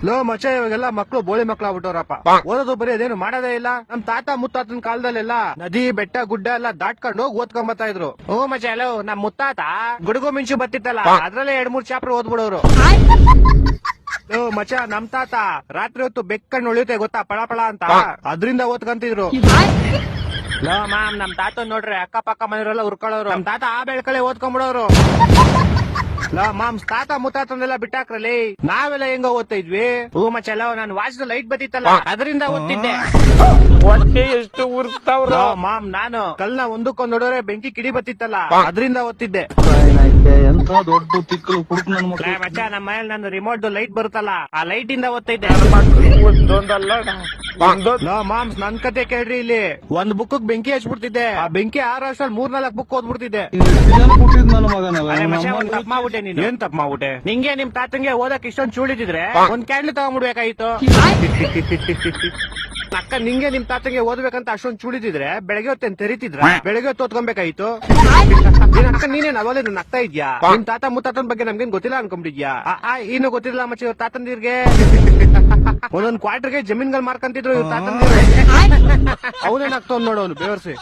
Low ಮಚ್ಚ ಇವಾಗೆಲ್ಲ ಮಕ್ಳು ಬೋಳಿ ಮಕ್ಳು ಆಗ್ಬಿಟ್ಟವ್ರಪ್ಪ. ಓದೋದು ಬರೀ ಅದೇನು ಮಾಡೋದೇ ಇಲ್ಲ. ನಮ್ ತಾತ ಮುತ್ತಾತನ ಕಾಲದಲ್ಲೆಲ್ಲ ನದಿ ಬೆಟ್ಟ ಗುಡ್ಡ ಎಲ್ಲ ದಾಟ್ಕೊಂಡು ಹೋಗಿ ಓದ್ಕೊಂಡ್ ಬರ್ತಾ ಇದ್ರು. ಓ ಮಚ್ಚ ಹಲೋ ನಮ್ ಮುತ್ತಾತ ಗುಡುಗು ಮಿಂಚು ಬತ್ತಿತ್ತಲ್ಲ ಅದ್ರಲ್ಲೇ 2-3 ಚಾಪ್ಟರ್ ಓದ್ಬಿಡೋರು. ಓ ಮಚ್ಚ ನಮ್ ತಾತ ರಾತ್ರಿ ಹೊತ್ತು ಬೆಕ್ಕಣ್ಣು ಉಳಿಯುತ್ತೆ ಗೊತ್ತಾ ಪಳ ಪಳ ಅಂತ ಅದ್ರಿಂದ ಓದ್ಕಂತಿದ್ರು. ಲೋ ಮಾಮ್ ನಮ್ ತಾತ ನೋಡ್ರಿ ಅಕ್ಕ ಪಕ್ಕ ಮನೆಯವರೆಲ್ಲ ಉರ್ಕೊಳ್ಳೋರು. ನಮ್ ತಾತ ಆ ಬೆಳ್ಕಳೆ ಓದ್ಕೊಂಡ್ಬಿಡೋರು. ಲೋ ಮಾಮ್ಸ್ ತಾತ ಮುತ್ತಾತನೆಲ್ಲ ಬಿಟ್ಟಾಕ್ರಲ್ಲಿ ನಾವೆಲ್ಲ ಹೆಂಗ ಓದ್ತಾ ಇದ್ವಿ. ಹೂ ಮಚ್ಚಲ್ಲ ನಾನು ವಾಚ್ದ ಲೈಟ್ ಬತ್ತಿತ್ತಲ್ಲ ಅದರಿಂದ ಓದ್ತಿದ್ದೆ. ಎಷ್ಟು ಉರ್ತಾವ್ರ ಮಾಮ್ ನಾನು ಕಲ್ನ ಒಂದಕ್ಕೊಂದ್ ನೋಡೋರೆ ಬೆಂಕಿ ಕಿಡಿ ಬತ್ತಿತ್ತಲ್ಲ ಅದರಿಂದ ಓದ್ತಿದ್ದೆ. ಎಂತ ದೊಡ್ಡ ತಿಕ್ಕಲು ಕುಡುಕ್ ನನ್ ಮಕ್ಳು. ಮಚ್ಚ ನಮ್ಮ ಮನೇಲಿ ನಾನು ರಿಮೋಟ್ ಲೈಟ್ ಬರುತ್ತಲ್ಲ ಆ ಲೈಟ್ ಇಂದ ಓದ್ತಿದ್ದೆ. ಒಂದೊಂದಲ್ಲ ಲೋ ಮಾಮ್ಸ್ ನನ್ ಕತೆ ಕೇಳ್ರಿ ಇಲ್ಲಿ. ಒಂದ್ ಬುಕ್ ಬೆಂಕಿ ಹಚ್ಬಿಡ್ತಿದ್ದೆ. ಆ ಬೆಂಕಿ 6 ವರ್ಷದಲ್ಲಿ 3-4 ಬುಕ್ ಓದ್ಬಿಡ್ತಿದ್ದೆ. ಕೊಟ್ಟಿದ್ ನನ್ನ ಮಗನಲ್ಲ. ತಪ್ಪ ಮಾಡ್ಬಿಟ್ಟೆ ನೀನು. ಏನ್ ತಪ್ಪ ಮಾಡ್ಬಿಟ್ಟೆ? ನಿಂಗೆ ನಿಮ್ ತಾತಂಗೆ ಓದಕ್ ಇಷ್ಟೊಂದು ಚೂಳಿದಿದ್ರೆ ಒಂದ್ ಕ್ಯಾಂಡ್ಲ್ ತಗೊಂಡ್ಬಿಡ್ಬೇಕಾಯ್ತು. ಅಕ್ಕ ನಿಂಗೆ ನಿಮ್ ತಾತಂಗೆ ಓದ್ಬೇಕಂತ ಅಷ್ಟೊಂದು ಚೂಳಿದಿದ್ರೆ ಬೆಳಗ್ಗೆ ಹೊತ್ತೇನ್ ತೆರಿತಿದ್ರ? ಬೆಳಗ್ಗೆ ಹೊತ್ತು ಓದ್ಕೊಬೇಕಾಯ್ತು. ಅಕ್ಕ ನೀನೇನ್ ಅವಾಗಲೇ ನಗ್ತಾ ಇದ್ಯಾ? ನಿಮ್ ತಾತ ಮುತ್ತಾತನ ಬಗ್ಗೆ ನಮ್ಗೇನ್ ಗೊತ್ತಿಲ್ಲ ಅನ್ಕೊಂಡಿದ್ಯಾ? ಇನ್ನು ಗೊತ್ತಿಲ್ಲ ಮಚ್ಚ ಇವ್ರ ತಾತಂದಿರ್ಗೆ ಒಂದೊಂದ್ ಕ್ವಾರ್ಟರ್ಗೆ ಜಮೀನ್ಗಳು ಮಾರ್ಕಂತಿದ್ರು ಇವ್ರ ತಾತಂದಿರು. ಅವನೇನಾಗ್ತಾವ್ ನೋಡೋನು ಬೇವರ್ಸಿ.